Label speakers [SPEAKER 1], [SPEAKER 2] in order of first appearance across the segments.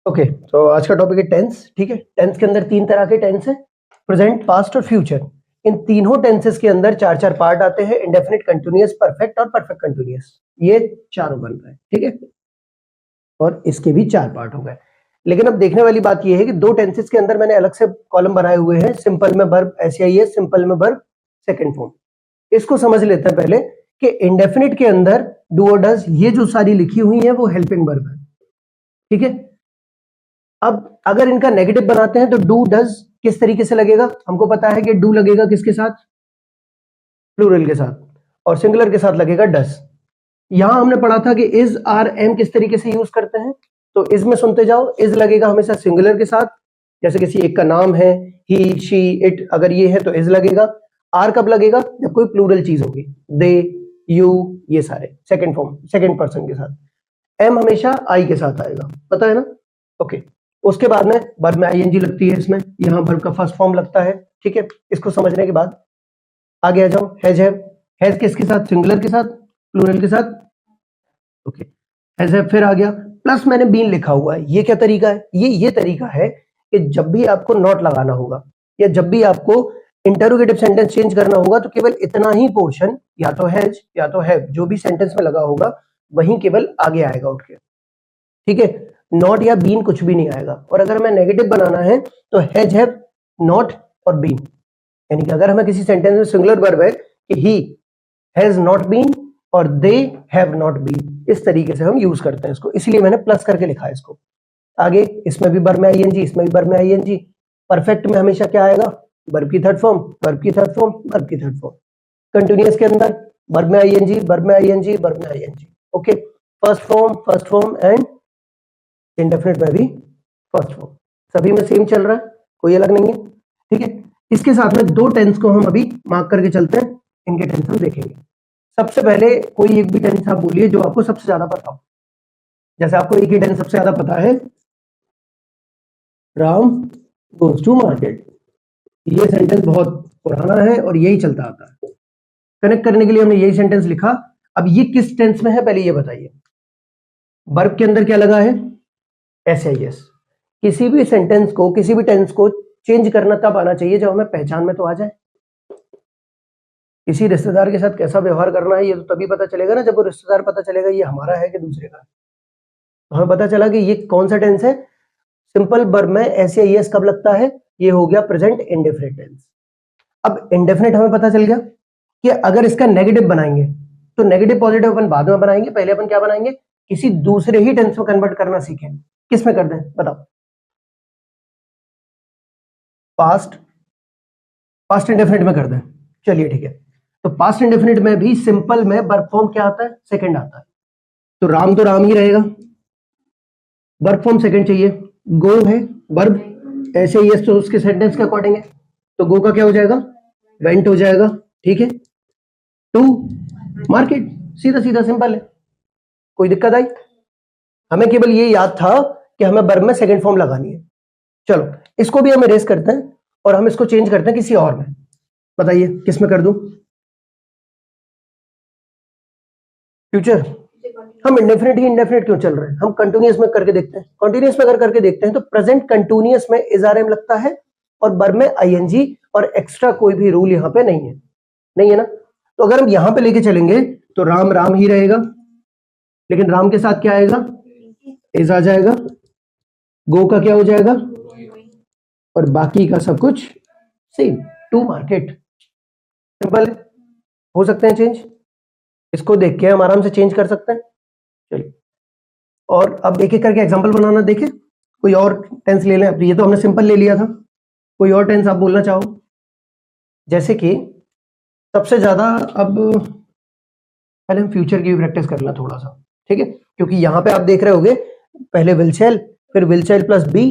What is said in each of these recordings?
[SPEAKER 1] Okay, तो आज का टॉपिक है टेंस। ठीक है, टेंस के अंदर तीन तरह के टेंस है, प्रेजेंट, पास्ट और फ्यूचर। इन तीनों टेंसेस के अंदर चार चार पार्ट आते हैं, इंडेफिनिट, कंटिन्यूअस, परफेक्ट और परफेक्ट कंटिन्यूअस। ये चारों बन रहे हैं। ठीक है, और इसके भी चार पार्ट हो गए। लेकिन अब देखने वाली बात यह है कि दो टेंसेस के अंदर मैंने अलग से कॉलम बनाए हुए हैं, सिंपल में वर्ब SAIS, सिंपल में वर्ब सेकंड फॉर्म। इसको समझ लेते हैं पहले कि इंडेफिनिट के अंदर डू और डज, ये जो सारी लिखी हुई है वो हेल्पिंग वर्ब है। ठीक है, अब अगर इनका नेगेटिव बनाते हैं तो डू डज किस तरीके से लगेगा? हमको पता है कि डू लगेगा किसके साथ? प्लूरल के साथ, और सिंगुलर के साथ लगेगा डज। यहां हमने पढ़ा था कि इज, आर, एम किस तरीके से यूज करते हैं, तो इज में सुनते जाओ। इज लगेगा हमेशा सिंगुलर के साथ, जैसे किसी एक का नाम है, ही, शी, इट, अगर ये है तो इज लगेगा। आर कब लगेगा? जब कोई प्लूरल चीज होगी, दे, यू, ये सारे सेकंड फॉर्म, सेकंड पर्सन के साथ। एम हमेशा आई के साथ आएगा, पता है ना? ओके, उसके बाद में वर्ब में आईएनजी लगती है, इसमें यहां वर्ब का फर्स्ट फॉर्म लगता है। ठीक है, इसको समझने के बाद आगे आ जाओ। हैज किसके साथ? सिंगुलर के साथ, प्लूरल के साथ। ओके, हैज हैव फिर आ गया, प्लस मैंने बीन लिखा हुआ है। ये क्या तरीका है? ये तरीका है कि जब भी आपको नॉट लगाना होगा या जब भी आपको इंटरोगेटिव सेंटेंस चेंज करना होगा तो केवल इतना ही पोर्शन, या तो हैज या तो हैव, जो भी सेंटेंस में लगा होगा वही केवल आगे आएगा उठ के। ठीक है, नॉट या बीन कुछ भी नहीं आएगा। और अगर हमें नेगेटिव बनाना है तो हैज, हैव, नॉट और बीन। यानी कि अगर हमें किसी सेंटेंस में सिंगुलर वर्ब है कि ही हैज नॉट बीन और दे हैव नॉट बीन, इस तरीके से हम यूज करते हैं इसको, इसलिए मैंने प्लस करके लिखा है इसको। आगे इसमें भी वर्ब में आईएनजी, इसमें भी वर्ब में आईएनजी। परफेक्ट में हमेशा क्या आएगा? वर्ब की थर्ड फॉर्म, वर्ब की थर्ड फॉर्म, वर्ब की थर्ड फॉर्म। कंटिन्यूअस के अंदर वर्ब में आईएनजी, वर्ब में आईएनजी, वर्ब में ING. Okay, first form and indefinite में भी फर्स्ट फॉर्म, सभी में सेम चल रहा है, कोई अलग नहीं है। ठीक है, इसके साथ में दो टेंस को हम अभी मार्क करके चलते हैं, इनके टेंस हम देखेंगे। सबसे पहले कोई एक भी टेंस आप बोलिए जो आपको सबसे ज्यादा पता हो। जैसे आपको एक ही टेंस सबसे ज्यादा पता है, राम गोज टू मार्केट। ये सेंटेंस बहुत पुराना है और यही चलता आता है। कनेक्ट करने के लिए हमने यही सेंटेंस लिखा। अब ये किस टेंस में है पहले ये बताइए। वर्ब के अंदर क्या लगा है? SAIS। किसी भी सेंटेंस को, किसी भी टेंस को चेंज करना तब आना चाहिए जब हमें पहचान में तो आ जाए। किसी रिश्तेदार के साथ कैसा व्यवहार करना है ये तो तभी पता चलेगा ना, जब वो रिश्तेदार पता चलेगा ये हमारा है कि दूसरे का। तो हमें पता चला कि ये कौन सा टेंस है। सिंपल वर्ब में SAIS कब लगता है? ये हो गया प्रेजेंट इंडेफिनिट टेंस। अब इंडेफिनिट हमें पता चल गया कि अगर इसका नेगेटिव बनाएंगे तो नेगेटिव पॉजिटिव अपन बाद में बनाएंगे, पहले अपन क्या बनाएंगे? किसी दूसरे ही टेंस में कन्वर्ट करना सीखें। किस में कर दें बताओ? पास्ट इंडेफिनिट में कर दें। चलिए ठीक है, तो पास्ट इंडेफिनिट में भी सिंपल में वर्ब फॉर्म क्या आता है? सेकंड आता है। तो राम ही रहेगा, वर्ब फॉर्म सेकंड चाहिए। गो है वर्ब, SAIS तो उसके सेंटेंस के अकॉर्डिंग है, तो गो का क्या हो जाएगा? वेंट हो जाएगा। ठीक है, टू मार्केट, सीधा सीधा सिंपल है, कोई दिक्कत आई? हमें केवल ये याद था कि हमें वर्ब में सेकंड फॉर्म लगानी है। चलो इसको भी हम इरेज करते हैं और हम इसको चेंज करते हैं किसी और में। बताइए किस में कर दूं? फ्यूचर। हम इंडेफिनिट क्यों चल रहे हैं? हम कंटिन्यूअस में करके देखते हैं। कंटिन्यूअस में अगर करके देखते हैं तो प्रेजेंट कंटिन्यूअस में इज आर एम लगता है और वर्ब में आईएनजी, और एक्स्ट्रा कोई भी रूल यहां पे नहीं है ना। तो अगर हम यहां पे लेके चलेंगे तो राम ही रहेगा, लेकिन राम के साथ क्या आएगा? इज आ जाएगा। गो का क्या हो जाएगा? और बाकी का सब कुछ सेम, टू मार्केट। सिंपल है, हो सकते हैं चेंज, इसको देख के हम आराम से चेंज कर सकते हैं। चलिए, और अब एक एक करके एग्जांपल बनाना देखें। कोई और टेंस ले लें। अब ये तो हमने सिंपल ले लिया था, कोई और टेंस आप बोलना चाहो? जैसे कि सबसे ज्यादा, अब पहले हम फ्यूचर की भी प्रैक्टिस कर लें थोड़ा सा। ठीक है, क्योंकि यहां पे आप देख रहे होगे पहले विल शैल, फिर विल शैल प्लस बी,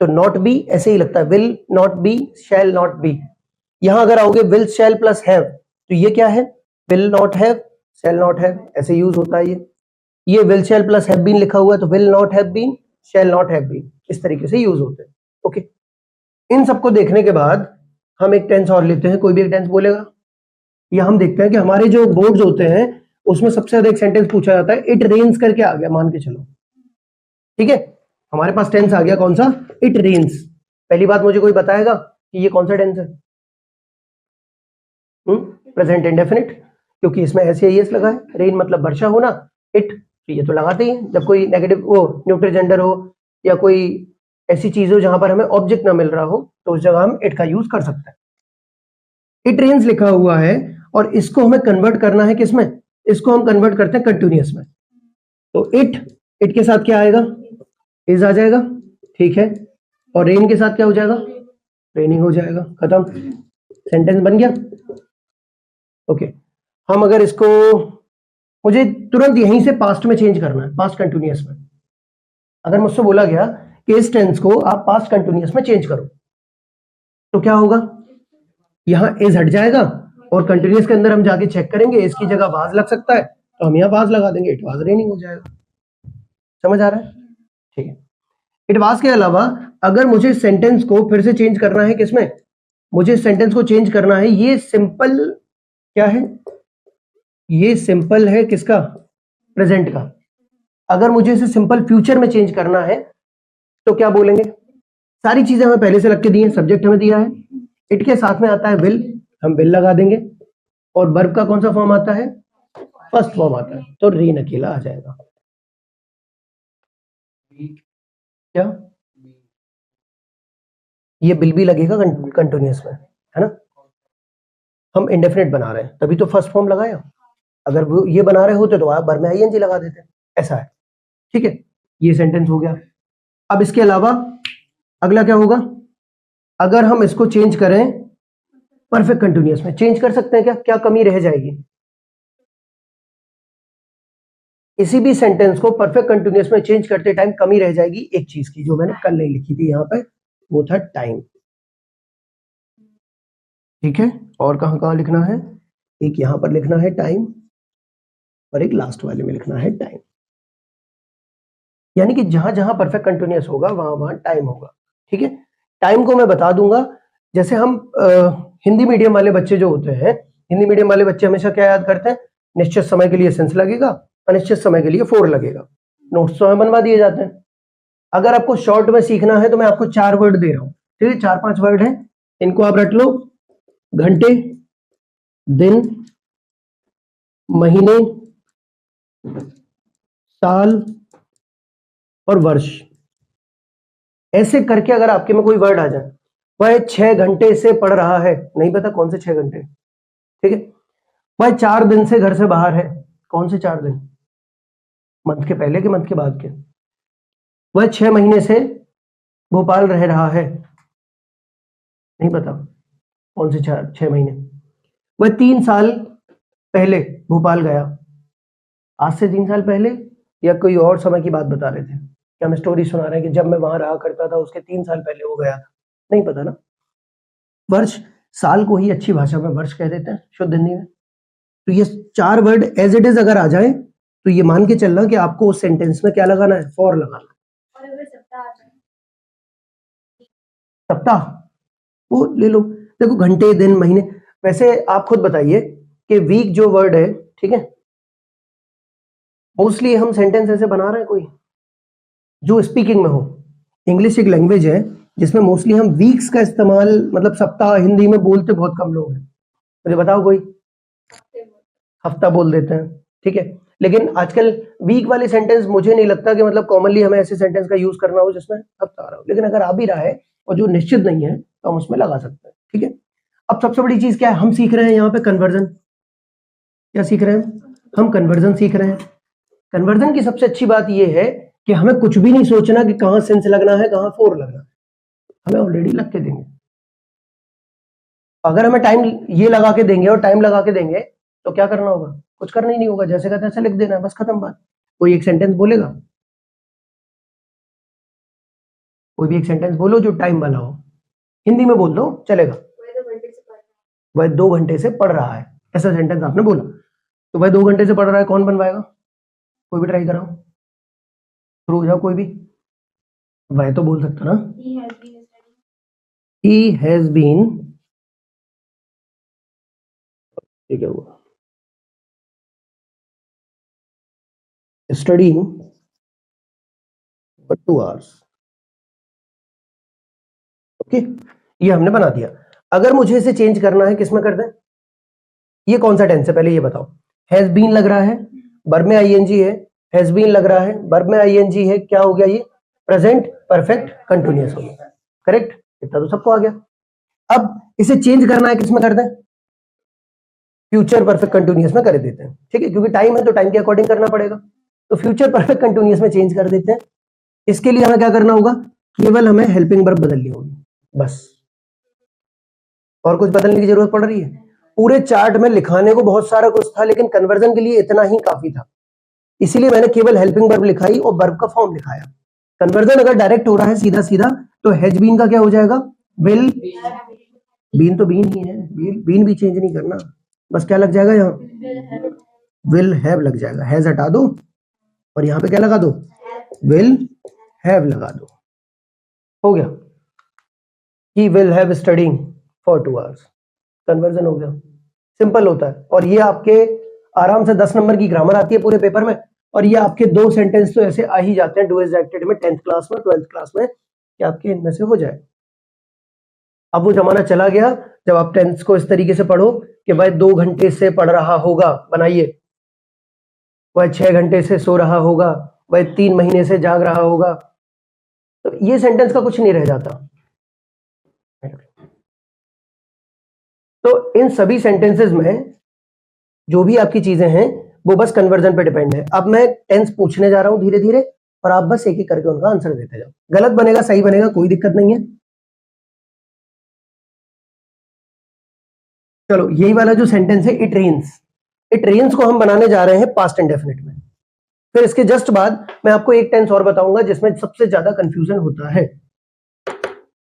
[SPEAKER 1] तो नॉट बी ऐसे ही लगता है, will not be, shall not be. यहां अगर आओगे विल शैल प्लस हैव, तो ये क्या है? Will not have, shall not have, ऐसे यूज होता है ये will shall plus have been लिखा हुआ है तो will not have been, shall not have been, इस तरीके से यूज होते हैं। ओके, इन सबको देखने के बाद हम एक टेंस और लेते हैं, कोई भी एक टेंस बोलेगा। या हम देखते हैं कि हमारे जो बोर्ड्स होते हैं उसमें सबसे ज्यादा एक सेंटेंस पूछा जाता है, इट रेन्स करके आ गया, मान के चलो। ठीक है, हमारे पास टेंस आ गया कौन सा, इट रेन्स। पहली बात मुझे कोई बताएगा कि ये कौन सा टेंस है? प्रेजेंट इंडेफिनिट, क्योंकि इसमें एस या एस लगा है, रेन मतलब वर्षा होना, इट तो ये तो लगाते ही हैं। जब कोई नेगेटिव वो न्यूट्रल जेंडर हो या कोई ऐसी चीज हो जहां पर हमें ऑब्जेक्ट ना मिल रहा हो तो उस जगह हम इट का यूज कर सकते हैं। इट रेन्स लिखा हुआ है और इसको हमें कन्वर्ट करना है किसमें, इसको हम कन्वर्ट करते हैं कंटिन्यूअस में। तो इट के साथ क्या आएगा, इज आ जाएगा, ठीक है, और रेन के साथ क्या हो जाएगा, रेनिंग हो जाएगा, खत्म, सेंटेंस बन गया। ओके, हम अगर इसको, मुझे तुरंत यहीं से पास्ट में चेंज करना है, पास्ट कंटिन्यूअस में। अगर मुझसे बोला गया कि इस टेंस को आप पास्ट कंटिन्यूअस में चेंज करो तो क्या होगा, यहां इज हट जाएगा और कंटिन्यूअस के अंदर हम जाके चेक करेंगे इसकी जगह वाज लग सकता है तो हम यहां वाज लगा देंगे, इट वाज रेनिंग हो जाएगा। समझ आ रहा है? ठीक है। इट वाज के अलावा अगर मुझे सेंटेंस को फिर से चेंज करना है किसमें, मुझे सेंटेंस को चेंज करना है, ये सिंपल क्या है, ये सिंपल है किसका, प्रेजेंट का। अगर मुझे इसे सिंपल फ्यूचर में चेंज करना है तो क्या बोलेंगे, सारी चीजें हमें पहले से रख के दी है, सब्जेक्ट हमें दिया है, इट के साथ में आता है विल, हम विल लगा देंगे, और वर्ब का कौन सा फॉर्म आता है, फर्स्ट फॉर्म आता है, तो रेन अकेला आ जाएगा। क्या ये बिल भी लगेगा कंटिन्यूअस में, है ना, हम इंडेफिनिट बना रहे हैं तभी तो फर्स्ट फॉर्म लगाया, अगर वो ये बना रहे होते तो आप वर्ब में आईएनजी लगा देते, ऐसा है। ठीक है, ये सेंटेंस हो गया। अब इसके अलावा अगला क्या होगा, अगर हम इसको चेंज करें परफेक्ट कंटिन्यूअस में, चेंज कर सकते हैं क्या, क्या कमी रह जाएगी, इसी भी सेंटेंस को परफेक्ट कंटिन्यूअस में चेंज करते टाइम कमी रह जाएगी एक चीज की जो मैंने कल नहीं लिखी थी यहां पे, वो था टाइम। ठीक है, और कहां कहां लिखना है, एक यहां पर लिखना है टाइम और एक लास्ट वाले में लिखना है टाइम, यानी कि जहां जहां परफेक्ट कंटिन्यूअस होगा वहां वहां टाइम होगा। ठीक है, टाइम को मैं बता दूंगा, जैसे हम हिंदी मीडियम वाले बच्चे जो होते हैं, हिंदी मीडियम वाले बच्चे हमेशा क्या याद करते हैं, निश्चित समय के लिए सेंस लगेगा, अनिश्चित समय के लिए फोर लगेगा, नोट्स तो हमें बनवा दिए जाते हैं। अगर आपको शॉर्ट में सीखना है तो मैं आपको 4 वर्ड दे रहा हूं, ठीक है, 4-5 वर्ड है, इनको आप रट लो, घंटे, दिन, महीने, साल और वर्ष। ऐसे करके अगर आपके में कोई वर्ड आ जाए, वह 6 घंटे से पढ़ रहा है, नहीं पता कौन से 6 घंटे, ठीक है, वह 4 दिन से घर से बाहर है, कौन से 4 दिन, मंथ के पहले के मंथ के बाद के, वह 6 महीने से भोपाल रह रहा है, नहीं पता कौन से 6 महीने, वह 3 साल पहले भोपाल गया, आज से 3 साल पहले या कोई और समय की बात बता रहे थे, क्या हमें स्टोरी सुना रहे हैं कि जब मैं वहां रहा करता था उसके 3 साल पहले वो गया था, नहीं पता ना। वर्ष, साल को ही अच्छी भाषा में वर्ष कह देते हैं शुद्ध हिंदी में। तो ये 4 वर्ड एज इट इज अगर आ जाए तो ये मान के चलना कि आपको उस सेंटेंस में क्या लगाना है, फॉर लगाना है। और अगर सप्ताह, वो ले लो, देखो घंटे, दिन, महीने, वैसे आप खुद बताइए कि वीक जो वर्ड है, ठीक है, मोस्टली हम सेंटेंस ऐसे बना रहे हैं कोई जो स्पीकिंग में हो, इंग्लिश एक लैंग्वेज है जिसमें मोस्टली हम वीक्स का इस्तेमाल, मतलब सप्ताह हिंदी में बोलते बहुत कम लोग हैं, मुझे बताओ कोई, हफ्ता बोल देते हैं, ठीक है, लेकिन आजकल वीक वाले सेंटेंस मुझे नहीं लगता कि मतलब कॉमनली हमें ऐसे सेंटेंस का यूज करना हो जिसमें हफ्ता आ रहा हो, लेकिन अगर आ भी रहा है और जो निश्चित नहीं है तो हम उसमें लगा सकते हैं। ठीक है, अब सबसे बड़ी चीज क्या है, हम सीख रहे हैं यहाँ पे कन्वर्जन, क्या सीख रहे हैं, हम कन्वर्जन सीख रहे हैं। कन्वर्जन की सबसे अच्छी बात यह है कि हमें कुछ भी नहीं सोचना कि कहां सेंस लगना है कहां फोर लगना है, हमें ऑलरेडी लग के देंगे। अगर हमें टाइम ये लगा के देंगे और टाइम लगा के देंगे तो क्या करना होगा, कुछ करना ही नहीं होगा, जैसे का तैसे लिख देना है, बस खत्म बात। कोई एक सेंटेंस बोलेगा, कोई भी एक सेंटेंस बोलो जो टाइम वाला हो, हिंदी में बोल दो चलेगा, वह 2 घंटे से पढ़ रहा है, ऐसा सेंटेंस आपने बोला, तो वह 2 घंटे से पढ़ रहा है कौन बनवाएगा, कोई भी ट्राई कराओ, शुरू हो जाओ कोई भी, वह तो बोल सकता ना, ही हैज बीन, ठीक है, हुआ studying for 2 hours, ओके, ये हमने बना दिया। अगर मुझे इसे चेंज करना है, किसमें कर दें? ये कौन सा टेंस है पहले ये बताओ। हैज बीन लग रहा है, वर्ब में आईएनजी है, हैज बीन लग रहा है, वर्ब में आईएनजी है, क्या हो गया ये? प्रेजेंट परफेक्ट कंटिन्यूअस हो गया। करेक्ट, इतना तो सबको आ गया। अब इसे चेंज करना है, किसमें कर दें? फ्यूचर परफेक्ट कंटिन्यूअस में कर देते हैं, ठीक है, क्योंकि टाइम है तो टाइम के अकॉर्डिंग करना पड़ेगा। तो फ्यूचर परफेक्ट कंटिन्यूअस में चेंज कर देते हैं। इसके लिए हमें क्या करना होगा? केवल हमें हेल्पिंग वर्ब बदलनी होगी, बस। और कुछ बदलने की जरूरत पड़ रही है? पूरे चार्ट में लिखाने को बहुत सारा कुछ था, लेकिन कन्वर्जन के लिए इतना ही काफी था, इसीलिए मैंने केवल हेल्पिंग वर्ब लिखाई और वर्ब का फॉर्म लिखाया। कन्वर्जन अगर डायरेक्ट हो रहा है सीधा सीधा, तो हैज बीन का क्या हो जाएगा? विल। बीन तो बीन ही है, बीन भी चेंज नहीं करना, बस क्या लग जाएगा यहाँ? विल हैव लग जाएगा। हैज हटा दो और यहाँ पे क्या लगा दो? विल हैव लगा दो, हो गया। He will have studying for 2 hours, conversion हो गया। सिंपल होता है, और ये आपके आराम से 10 नंबर की ग्रामर आती है पूरे पेपर में, और ये आपके 2 सेंटेंस तो ऐसे आ ही जाते हैं डू इज एक्टेड में 10th क्लास में 12th क्लास में, कि आपके इनमें से हो जाए। अब वो जमाना चला गया जब आप 10th को इस तरीके से पढ़ो कि भाई 2 घंटे से पढ़ रहा होगा, बनाइए, वह 6 घंटे से सो रहा होगा, वह 3 महीने से जाग रहा होगा, तो ये सेंटेंस का कुछ नहीं रह जाता। तो इन सभी सेंटेंसेस में जो भी आपकी चीजें हैं वो बस कन्वर्जन पे डिपेंड है। अब मैं टेंस पूछने जा रहा हूं धीरे धीरे, और आप बस एक एक करके उनका आंसर देते जाओ। गलत बनेगा सही बनेगा कोई दिक्कत नहीं है। चलो, यही वाला जो सेंटेंस है इट रेन्स को हम बनाने जा रहे हैं पास्ट इंडेफिनिट में। फिर इसके जस्ट बाद मैं आपको एक टेंस और बताऊंगा जिसमें सबसे ज्यादा कंफ्यूजन होता है।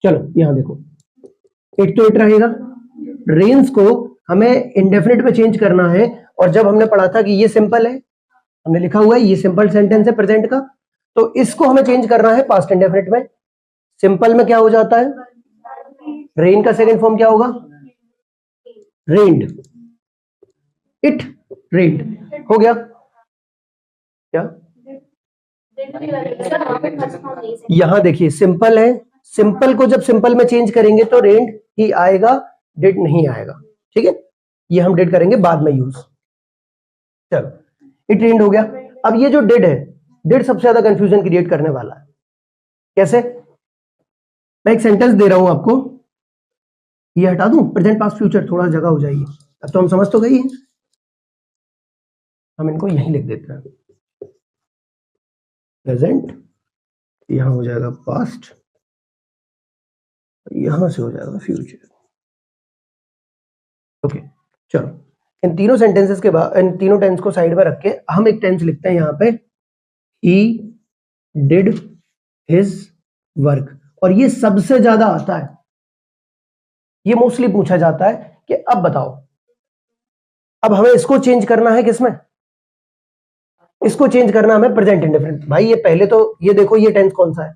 [SPEAKER 1] चलो यहां देखो, इट तो इट रहेगा, रेन्स को हमें इंडेफिनिट में चेंज करना है, और जब हमने पढ़ा था कि ये सिंपल है, हमने लिखा हुआ है ये सिंपल सेंटेंस है प्रेजेंट का, तो इसको हमें चेंज करना है पास्ट इंडेफिनिट में। सिंपल में क्या हो जाता है? रेन का सेकंड फॉर्म क्या होगा? रेन्ड। इट रेन्ड हो गया क्या? यहां देखिए सिंपल है, सिंपल को जब सिंपल में चेंज करेंगे तो रेन्ड ही आएगा, डिड नहीं आएगा, ठीक है, ये हम डिड करेंगे बाद में यूज। चलो, इट रेन्ड हो गया। अब ये जो डिड है, डिड सबसे ज्यादा कंफ्यूजन क्रिएट करने वाला है। कैसे? मैं एक सेंटेंस दे रहा हूं आपको, ये हटा दूं, प्रेजेंट पास्ट फ्यूचर, थोड़ा जगह हो जाएगी। अब तो हम समझ तो गई हैं, हम इनको यहीं लिख देते हैं, प्रेजेंट, यहां हो जाएगा पास्ट, यहां से हो जाएगा फ्यूचर। ओके, चलो, इन तीनों सेंटेंसेस के बाद, इन तीनों टेंस को साइड में रख के हम एक टेंस लिखते हैं यहां पे, ही डिड हिज वर्क, और ये सबसे ज्यादा आता है, ये मोस्टली पूछा जाता है कि अब बताओ, अब हमें इसको चेंज करना है किसमें? इसको चेंज करना हमें प्रेजेंट इंडेफिनिट। भाई ये पहले तो ये देखो, ये टेंस कौन सा है?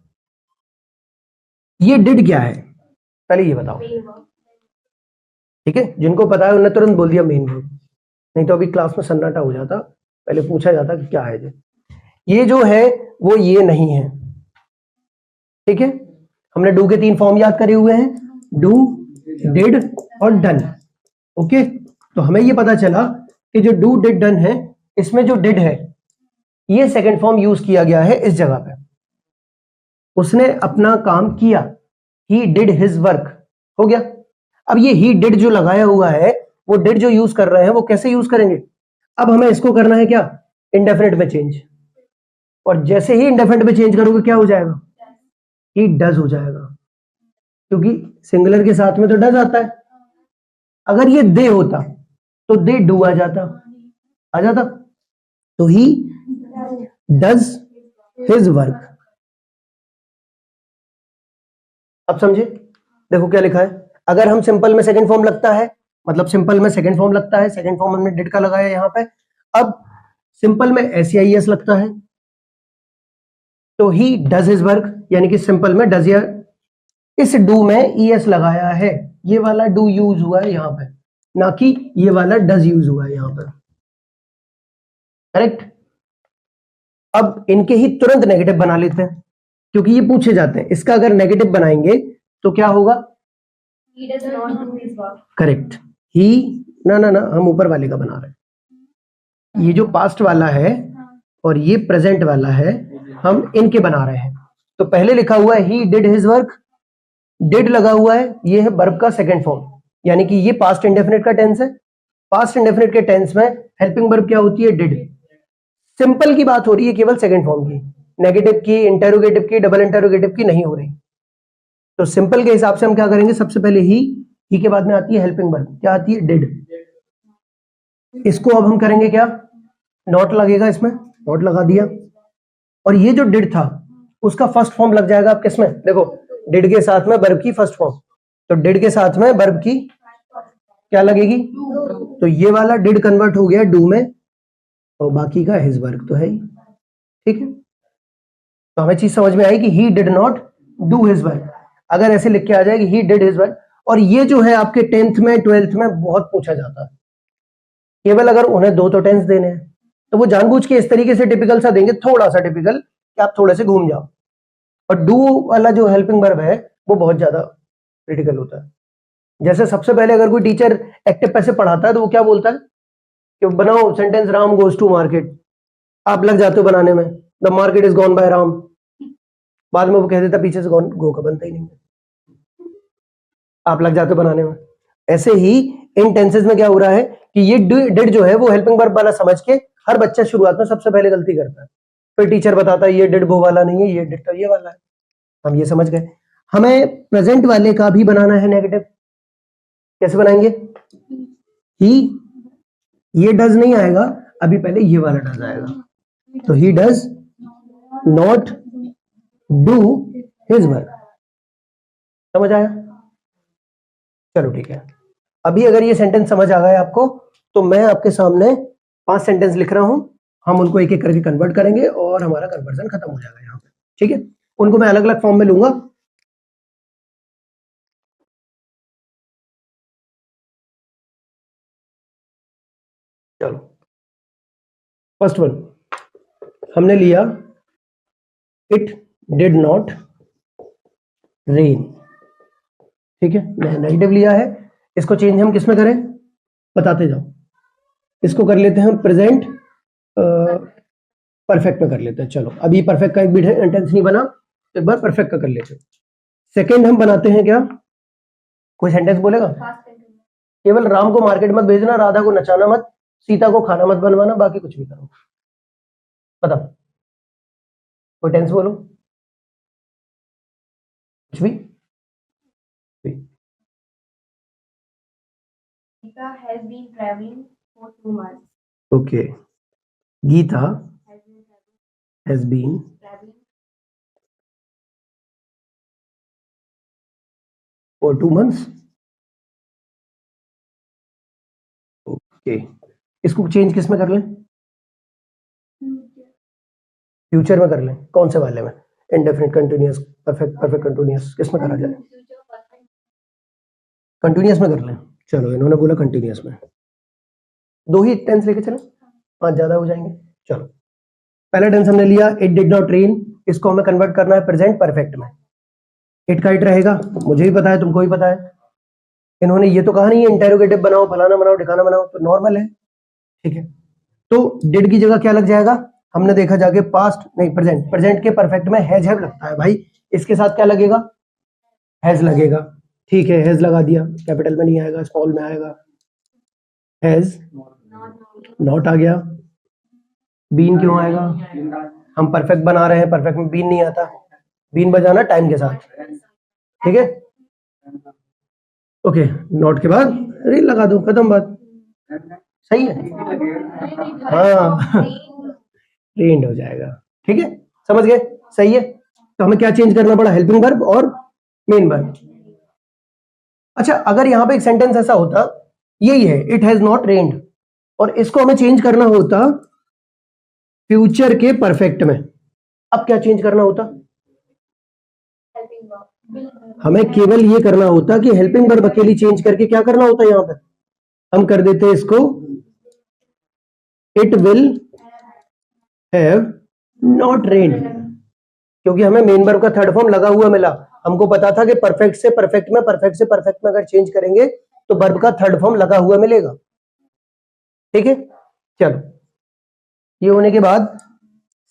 [SPEAKER 1] ये डिड क्या है पहले ये बताओ, ठीक है, जिनको पता है उन्होंने तुरंत बोल दिया मेन वर्ब, नहीं तो अभी क्लास में सन्नाटा हो जाता, पहले पूछा जाता कि क्या है ये जो है वो ये नहीं है, ठीक है। हमने डू के 3 फॉर्म याद करे हुए हैं, डू, डिड और डन, ओके। तो हमें ये पता चला कि जो डू डिड डन है, इसमें जो डिड है ये सेकंड फॉर्म यूज किया गया है इस जगह पे, उसने अपना काम किया, ही डिड हिज वर्क, हो गया। अब ये ही डिड जो लगाया हुआ है, वो डिड जो यूज कर रहे हैं वो कैसे यूज करेंगे? अब हमें इसको करना है क्या? इंडेफिनिट में चेंज, और जैसे ही इंडेफिनिट में चेंज करोगे क्या हो जाएगा? ही डज हो जाएगा, क्योंकि सिंगुलर के साथ में तो डज आता है। अगर ये दे होता तो दे डू आ जाता, तो ही डज हिज वर्क। अब समझे? देखो क्या लिखा है, अगर हम सिंपल में सेकंड फॉर्म लगता है, मतलब सिंपल में सेकंड फॉर्म लगता है, सेकंड फॉर्म हमने डिड का लगाया यहां पे। अब सिंपल में एस लगता है, तो ही डज हिज वर्क, यानी कि सिंपल में डज, या इस डू में ईएस लगाया है, ये वाला डू यूज हुआ है यहां पे, ना कि ये वाला डज यूज हुआ है यहां पर, करेक्ट। अब इनके ही तुरंत नेगेटिव बना लेते हैं, क्योंकि ये पूछे जाते हैं, इसका अगर नेगेटिव बनाएंगे तो क्या होगा?
[SPEAKER 2] He does not do his work.
[SPEAKER 1] Correct. ही ना ना ना, हम ऊपर वाले का बना रहे हैं। ये जो पास्ट वाला है और ये प्रेजेंट वाला है, हम इनके बना रहे हैं। तो पहले लिखा हुआ है he did his work, did लगा हुआ है, ये है वर्ब का सेकंड फॉर्म, यानी कि ये पास्ट इंडेफिनिट का टेंस है। पास्ट इंडेफिनिट के टेंस में हेल्पिंग वर्ब क्या होती है? डिड। सिंपल की बात हो रही है केवल सेकंड फॉर्म की, नेगेटिव की, इंटेरोगेटिव की, डबल इंटेरोगेटिव की नहीं हो रही। तो सिंपल के हिसाब से हम क्या करेंगे? सबसे पहले ही के बाद में आती है हेल्पिंग वर्ब, क्या आती है? डिड। इसको अब हम करेंगे क्या? नॉट लगेगा इसमें, नॉट लगा दिया। और ये जो डिड था उसका फर्स्ट फॉर्म लग जाएगा आप किसमें? देखो, डिड के साथ में वर्ब की फर्स्ट फॉर्म, तो डिड के साथ में वर्ब की क्या लगेगी? तो ये वाला डिड कन्वर्ट हो गया डू में, और बाकी का हिज वर्क तो है ही। ठीक है, तो हमें चीज समझ में आई कि he did not do his work. अगर ऐसे लिख के आ जाएगी ही डिड हिज वर्क, और ये जो है आपके 10th में 12th में बहुत पूछा जाता है। केवल अगर उन्हें दो तो टेंस देने हैं तो वो जानबूझ के इस तरीके से टिपिकल सा देंगे, थोड़ा सा टिपिकल, कि आप थोड़े से घूम जाओ। और डू वाला जो हेल्पिंग वर्ब है वो बहुत ज्यादा क्रिटिकल होता है। जैसे सबसे पहले अगर कोई टीचर एक्टिव पैसे पढ़ाता है तो वो क्या बोलता है कि बनाओ sentence Ram goes to market, आप लग जाते हो बनाने में, the market is gone by Ram. बाद में वो कह देता पीछे से गो का बनता ही नहीं है, आप लग जाते हो बनाने में। ऐसे ही इन टेंसेस में क्या हो रहा है कि ये डिड जो है वो हेल्पिंग वर्ब वाला समझ के हर बच्चा शुरुआत में सबसे पहले गलती करता है, फिर टीचर बताता है ये डिड वो वाला नहीं है, ये डिड तो ये वाला है। हम ये समझ गए। हमें प्रेजेंट वाले का भी बनाना है नेगेटिव, कैसे बनाएंगे? ही, ये डज नहीं आएगा अभी, पहले ये वाला डज आएगा। तो he does not do his work. समझ आया? चलो ठीक है। अभी अगर ये सेंटेंस समझ आ गया आपको तो मैं आपके सामने 5 सेंटेंस लिख रहा हूं, हम उनको एक एक करके कन्वर्ट करेंगे और हमारा कन्वर्जन खत्म हो जाएगा यहाँ पे। ठीक है, उनको मैं अलग अलग फॉर्म में लूंगा। चलो, फर्स्ट वन हमने लिया, इट डिड नॉट रेन। ठीक है, नेगेटिव लिया है, इसको चेंज हम किसमें करें? बताते जाओ। इसको कर लेते हैं प्रेजेंट परफेक्ट में कर लेते हैं। चलो, अभी परफेक्ट का एक भी टेंस नहीं बना, एक बार परफेक्ट का कर लेते हैं। सेकेंड हम बनाते हैं क्या? कोई सेंटेंस बोलेगा? केवल राम को मार्केट मत भेजना, राधा को नचाना मत, सीता को खाना मत बनवाना, बाकी कुछ भी करो। बताओ, कोई टेंस बोलो, कुछ भी।
[SPEAKER 2] Gita has been traveling for 2 months.
[SPEAKER 1] Okay, Gita
[SPEAKER 2] Has
[SPEAKER 1] has
[SPEAKER 2] been
[SPEAKER 1] been
[SPEAKER 2] traveling
[SPEAKER 1] for 2 months। Okay, इसको चेंज किस में कर लें? फ्यूचर में कर लें। कौन से वाले में? Indefinite, continuous, perfect, perfect continuous, किस में करा जाए? कंटिन्यूअस में कर लें। चलो, इन्होंने बोला कंटिन्यूअस में, दो ही टेंस लेके चलें, 5 ज्यादा हो जाएंगे। चलो, पहला टेंस हमने लिया, इट डिड नॉट रेन, इसको हमें कन्वर्ट करना है प्रेजेंट परफेक्ट में। इट का इट रहेगा, मुझे भी पता है, तुमको भी पता है। इन्होंने ये तो कहा नहीं है इंटेरोगेटिव बनाओ, फलाना बनाओ, ठिकाना बनाओ, तो नॉर्मल है। ठीक है, तो डिड की जगह क्या लग जाएगा? हमने देखा जाके पास्ट नहीं, प्रेजेंट, प्रेजेंट के परफेक्ट में हैज हैव लगता है भाई, इसके साथ क्या लगेगा? हैज लगेगा। ठीक है, हैज लगा दिया, कैपिटल में नहीं आएगा, स्मॉल में आएगा। हैज नॉट आ गया, बीन क्यों आएगा? हम परफेक्ट बना रहे हैं, परफेक्ट में बीन नहीं आता, बीन बजाना टाइम के साथ। ठीक है, ओके, नॉट के बाद रील लगा दो, खत्म बात। सही है, हाँ, रेंड हो जाएगा। ठीक है, समझ गए? सही है, तो हमें क्या चेंज करना पड़ा? हेल्पिंग वर्ब और मेन वर्ब। अच्छा, अगर यहाँ पे एक सेंटेंस ऐसा होता, यही है, इट हैज नॉट रेन्ड, और इसको हमें चेंज करना होता फ्यूचर के परफेक्ट में, अब क्या चेंज करना होता? हमें केवल ये करना होता कि हेल्पिंग वर्ब अकेली चेंज करके क्या करना होता है? यहाँ पे हम कर देते इसको इट विल हैव नॉट रेन्ड, क्योंकि हमें मेन वर्ब का थर्ड फॉर्म लगा हुआ मिला, हमको पता था कि परफेक्ट से परफेक्ट में, परफेक्ट से परफेक्ट में अगर चेंज करेंगे तो वर्ब का थर्ड फॉर्म लगा हुआ मिलेगा। ठीक है, चलो ये होने के बाद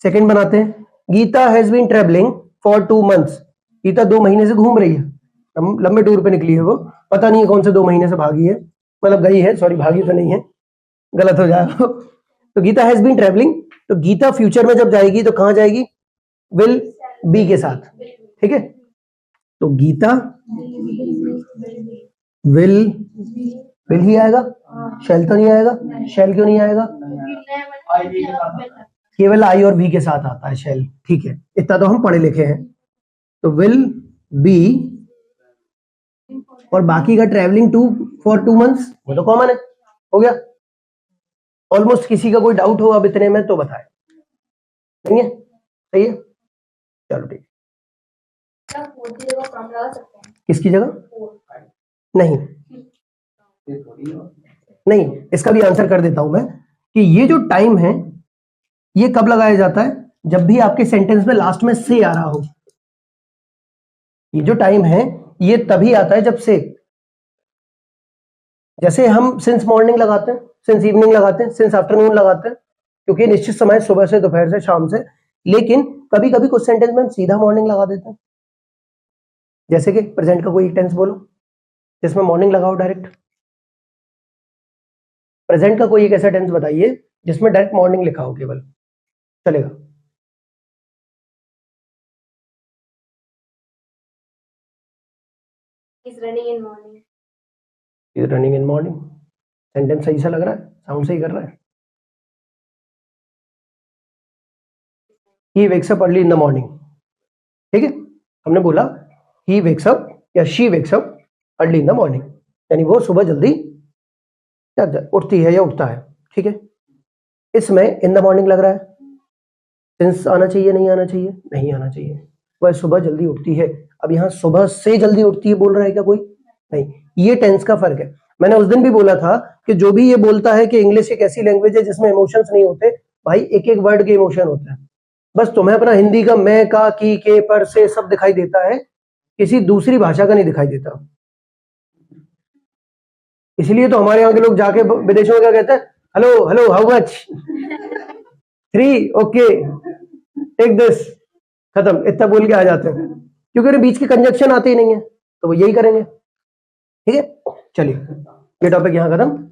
[SPEAKER 1] सेकंड बनाते हैं। Gita has been travelling for 2 months। Gita 2 महीने से घूम रही है, लंबे टूर पे निकली है वो, पता नहीं है कौन से 2 महीने से भागी है, मतलब गई है, सॉरी भागी तो नहीं है, गलत हो जाएगा। तो गीता हैज बीन ट्रेवलिंग, तो गीता फ्यूचर में जब जाएगी तो कहां जाएगी? विल बी के साथ। ठीक है, तो गीता विल विल ही आएगा, शैल तो नहीं आएगा। शैल क्यों नहीं आएगा? केवल आई और वी के साथ आता है शैल। ठीक है, इतना तो हम पढ़े लिखे हैं। तो विल बी और बाकी का ट्रेवलिंग टू फॉर 2 months, वो तो कॉमन है, हो गया। ऑलमोस्ट किसी का कोई डाउट हो अब इतने में तो बताए, नहीं है? सही है, चलो ठीक। किसकी जगह? नहीं नहीं, इसका भी आंसर कर देता हूं मैं कि ये जो टाइम है ये कब लगाया जाता है? जब भी आपके सेंटेंस में लास्ट में से आ रहा हो। ये जो टाइम है ये तभी आता है जब से, जैसे हम सिंस मॉर्निंग लगाते हैं, सिंस इवनिंग लगाते हैं, सिंस आफ्टरनून लगाते हैं, क्योंकि निश्चित समय सुबह से, दोपहर से, शाम से। लेकिन कभी कभी कुछ सेंटेंस में हम सीधा मॉर्निंग लगा देते हैं, जैसे कि प्रेजेंट का कोई एक टेंस बोलो जिसमें मॉर्निंग लगाओ डायरेक्ट। प्रेजेंट का कोई एक ऐसा टेंस बताइए जिसमें डायरेक्ट मॉर्निंग लिखा हो, केवल चलेगा।
[SPEAKER 2] He's running in morning.
[SPEAKER 1] Running in morning, sentence सही से लग रहा है, साउंड सही कर रहा है। He wakes up early in the morning. ठीक है, हमने बोला ही वेक्स अप या she wakes up early in the morning, यानी वो सुबह जल्दी उठती है या उठता है। ठीक है, इसमें इन द मॉर्निंग लग रहा है, सिंस आना चाहिए, नहीं आना चाहिए? नहीं आना चाहिए, वह सुबह जल्दी उठती है। अब यहाँ सुबह से जल्दी उठती है बोल रहा है क्या कोई? नहीं, ये टेंस का फर्क है। मैंने उस दिन भी बोला था कि जो भी ये बोलता है कि इंग्लिश एक ऐसी लैंग्वेज है जिसमें इमोशंस नहीं होते, भाई एक एक वर्ड के इमोशन होते हैं। बस तुम्हें अपना हिंदी का मैं, का, की, के, पर, से सब दिखाई देता है, किसी दूसरी भाषा का नहीं दिखाई देता। इसलिए तो हमारे यहाँ के लोग जाके विदेशों में क्या कहते हैं? Hello hello, how much? 3, okay, take this, खत्म, इतना बोल के आ जाते हैं, क्योंकि बीच के कंजक्शन आते ही नहीं है, तो वो यही करेंगे। ठीक है, चलिए ये टॉपिक यहाँ खत्म।